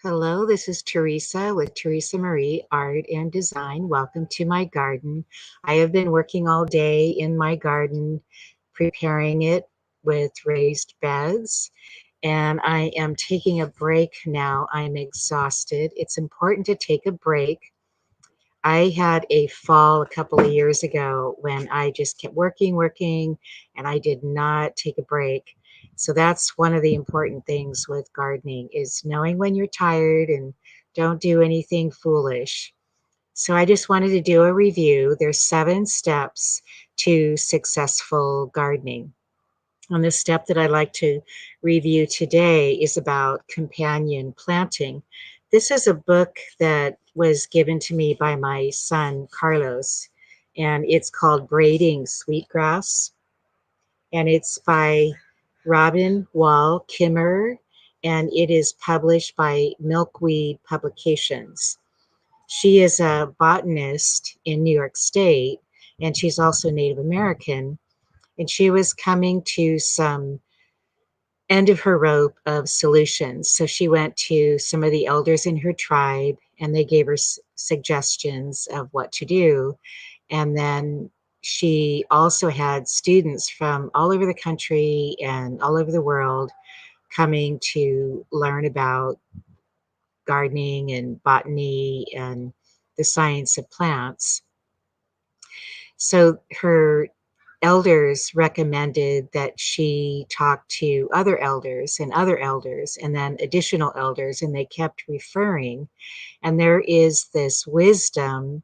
Hello, this is Teresa with Teresa Marie Art and Design. Welcome to my garden. I have been working all day in my garden, preparing it with raised beds, and I am taking a break now. I'm exhausted. It's important to take a break. I had a fall a couple of years ago when I just kept working, and I did not take a break. So that's one of the important things with gardening is knowing when you're tired and don't do anything foolish. So I just wanted to do a review. There's 7 steps to successful gardening. And the step that I'd like to review today is about companion planting. This is a book that was given to me by my son, Carlos, and it's called Braiding Sweetgrass, and it's by Robin Wall Kimmer, and it is published by Milkweed Publications. She is a botanist in New York State, and she's also Native American, and she was coming to some end of her rope of solutions. So she went to some of the elders in her tribe and they gave her suggestions of what to do. And then she also had students from all over the country and all over the world coming to learn about gardening and botany and the science of plants. So her elders recommended that she talk to other elders, and then additional elders, and they kept referring. And there is this wisdom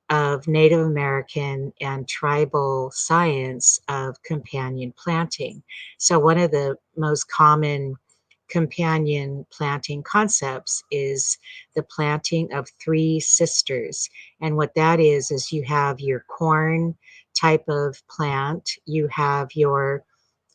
of Native American and tribal science of companion planting. So, one of the most common companion planting concepts is the planting of 3 sisters. And what that is you have your corn type of plant, you have your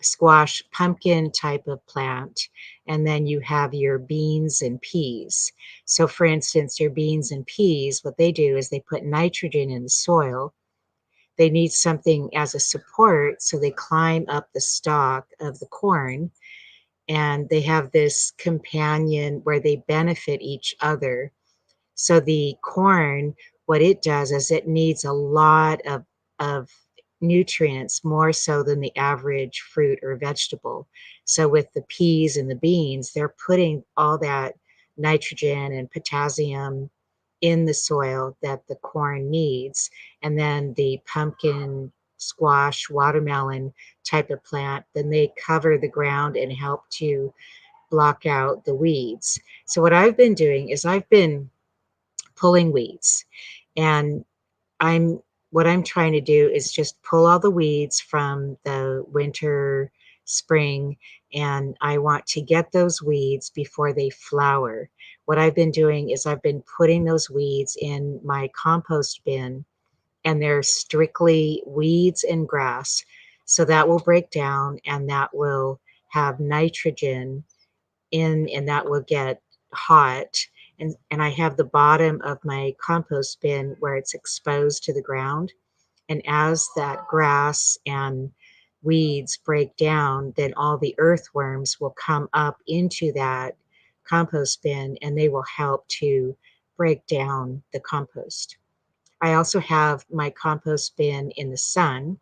squash pumpkin type of plant, and then you have your beans and peas. So, for instance, your beans and peas, what they do is they put nitrogen in the soil. They need something as a support, so they climb up the stalk of the corn, and they have this companion where they benefit each other. So the corn, what it does is it needs a lot of nutrients, more so than the average fruit or vegetable. So with the peas and the beans, they're putting all that nitrogen and potassium in the soil that the corn needs. And then the pumpkin, squash, watermelon type of plant, then they cover the ground and help to block out the weeds. So what I've been doing is I've been pulling weeds. And I'm what I'm trying to do is just pull all the weeds from the winter, spring, and I want to get those weeds before they flower. What I've been doing is I've been putting those weeds in my compost bin, and they're strictly weeds and grass. So that will break down and that will have nitrogen in, and that will get hot. And I have the bottom of my compost bin where it's exposed to the ground. And as that grass and weeds break down, then all the earthworms will come up into that compost bin and they will help to break down the compost. I also have my compost bin in the sun,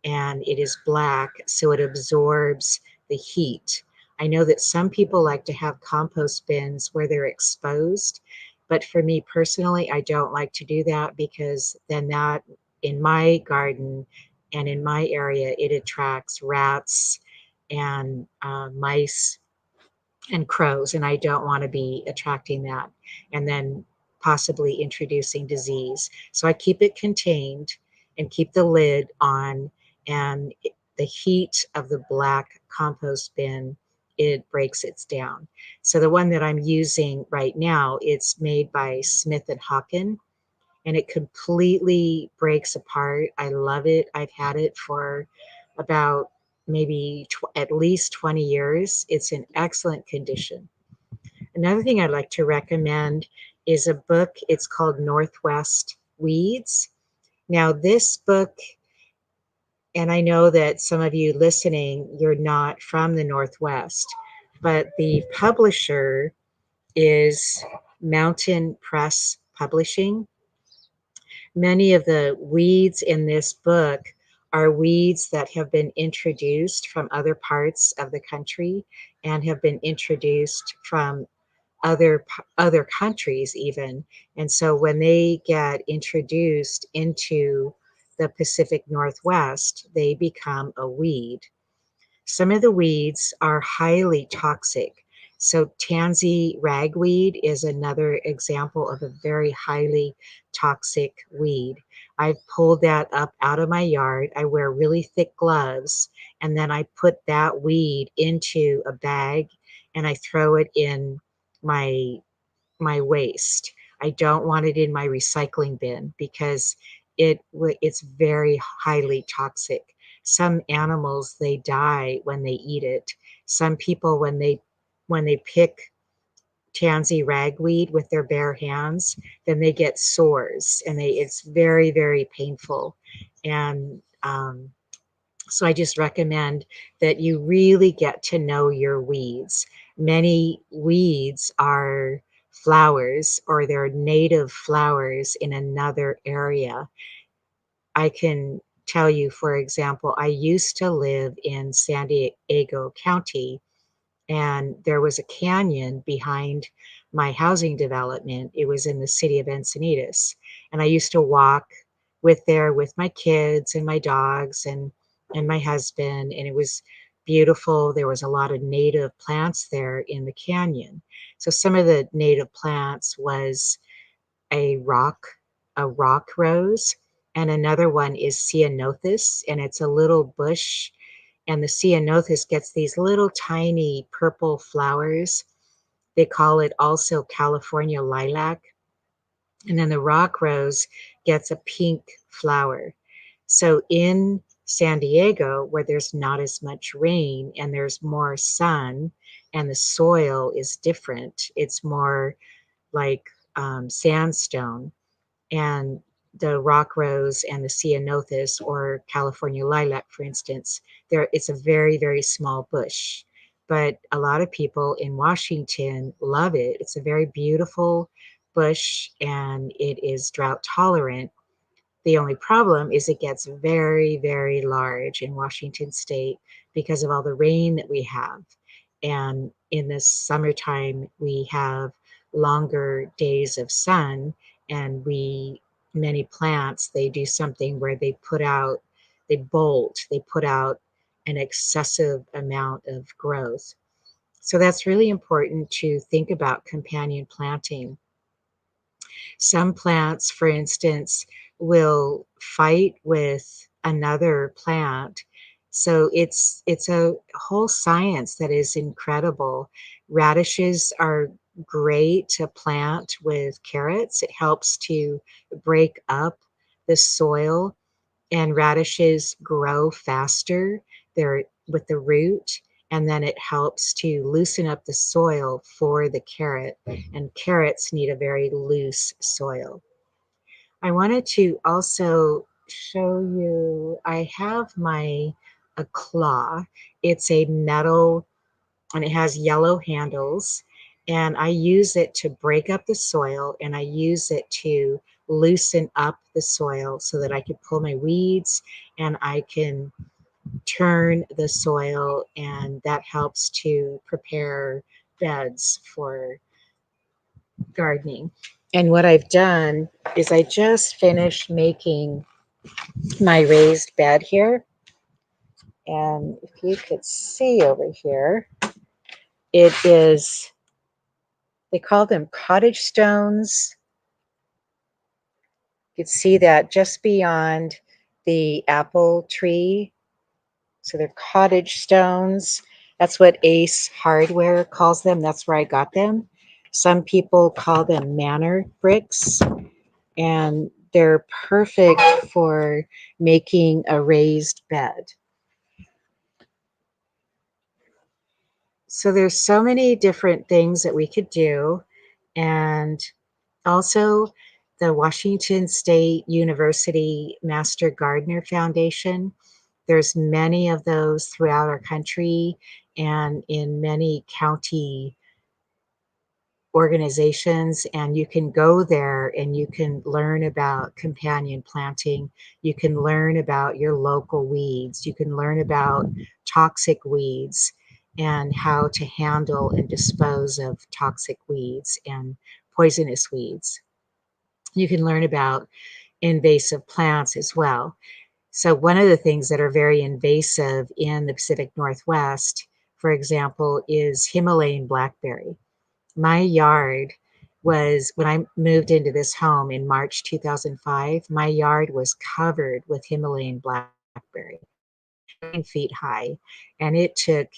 and it is black, so it absorbs the heat. I know that some people like to have compost bins where they're exposed, but for me personally, I don't like to do that because then that in my garden and in my area, it attracts rats and mice and crows, and I don't want to be attracting that and then possibly introducing disease. So I keep it contained and keep the lid on, and the heat of the black compost bin, it breaks it down. So the one that I'm using right now, it's made by Smith and Hawken, and it completely breaks apart. I love it. I've had it for about maybe at least 20 years. It's in excellent condition. Another thing I'd like to recommend is a book. It's called Northwest Weeds. Now, this book, and I know that some of you listening, you're not from the Northwest, but the publisher is Mountain Press Publishing. Many of the weeds in this book are weeds that have been introduced from other parts of the country and have been introduced from other countries even. And so when they get introduced into the Pacific Northwest, they become a weed. Some of the weeds are highly toxic. So tansy ragweed is another example of a very highly toxic weed. I've pulled that up out of my yard. I wear really thick gloves, and then I put that weed into a bag and I throw it in my my waste. I don't want it in my recycling bin because it's very highly toxic. Some animals, they die when they eat it. Some people, when they pick tansy ragweed with their bare hands, then they get sores, and it's very, very painful. And so I just recommend that you really get to know your weeds. Many weeds are flowers, or they're native flowers in another area. I can tell you, for example, I used to live in San Diego County, and there was a canyon behind my housing development. It was in the city of Encinitas, and I used to walk with my kids and my dogs and my husband, and it was beautiful. There was a lot of native plants there in the canyon. So some of the native plants was a rock a rock rose, and another one is ceanothus, and it's a little bush, and the ceanothus gets these little tiny purple flowers. They call it also California lilac. And then the rock rose gets a pink flower. So in San Diego, where there's not as much rain and there's more sun and the soil is different, it's more like sandstone, and the rock rose and the ceanothus or California lilac, for instance, it's a very, very small bush. But a lot of people in Washington love it. It's a very beautiful bush and it is drought tolerant. The only problem is it gets very, very large in Washington state because of all the rain that we have. And in the summertime, we have longer days of sun, and many plants, they do something where they put out an excessive amount of growth. So that's really important to think about companion planting. Some plants, for instance, will fight with another plant. So it's a whole science that is incredible. Radishes are great to plant with carrots. It helps to break up the soil, and radishes grow faster. They're with the root, and then it helps to loosen up the soil for the carrot, and carrots need a very loose soil. I wanted to also show you, I have a claw. It's a metal, and it has yellow handles, and I use it to break up the soil, and I use it to loosen up the soil so that I can pull my weeds and I can turn the soil, and that helps to prepare beds for gardening. And what I've done is I just finished making my raised bed here. And if you could see over here, it is, they call them cottage stones. You can see that just beyond the apple tree. So they're cottage stones. That's what Ace Hardware calls them. That's where I got them. Some people call them manor bricks, and they're perfect for making a raised bed. So there's so many different things that we could do. And also the Washington State University Master Gardener Foundation. There's many of those throughout our country and in many county organizations, and you can go there and you can learn about companion planting. You can learn about your local weeds. You can learn about toxic weeds and how to handle and dispose of toxic weeds and poisonous weeds. You can learn about invasive plants as well. So one of the things that are very invasive in the Pacific Northwest, for example, is Himalayan blackberry. My yard was, when I moved into this home in March 2005, my yard was covered with Himalayan blackberry, 9 feet high. And it took,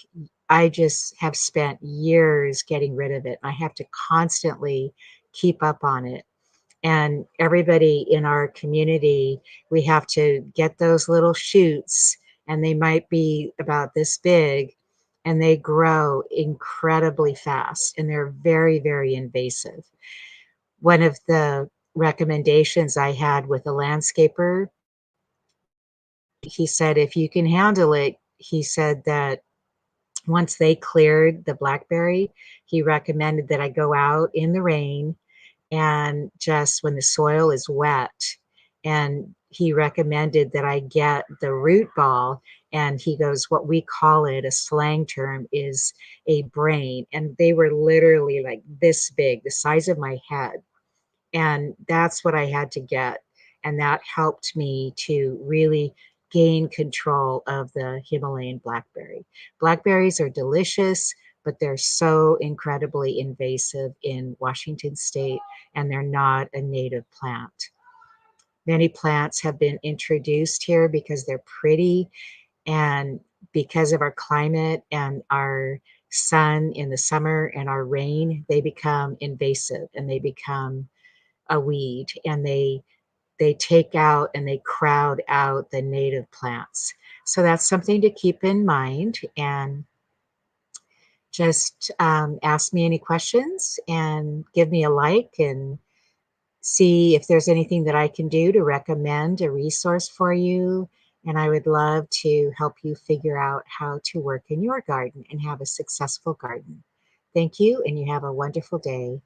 I just have spent years getting rid of it. I have to constantly keep up on it. And everybody in our community, we have to get those little shoots, and they might be about this big, and they grow incredibly fast, and they're very, very invasive. One of the recommendations I had with a landscaper, he said, if you can handle it, he said that once they cleared the blackberry, he recommended that I go out in the rain and just when the soil is wet. And he recommended that I get the root ball. And he goes, what we call it, a slang term, is a brain. And they were literally like this big, the size of my head. And that's what I had to get. And that helped me to really gain control of the Himalayan blackberry. Blackberries are delicious, but they're so incredibly invasive in Washington state, and they're not a native plant. Many plants have been introduced here because they're pretty, and because of our climate and our sun in the summer and our rain, they become invasive and they become a weed, and they take out and they crowd out the native plants. So that's something to keep in mind. And just ask me any questions and give me a like and see if there's anything that I can do to recommend a resource for you. And I would love to help you figure out how to work in your garden and have a successful garden. Thank you, and you have a wonderful day.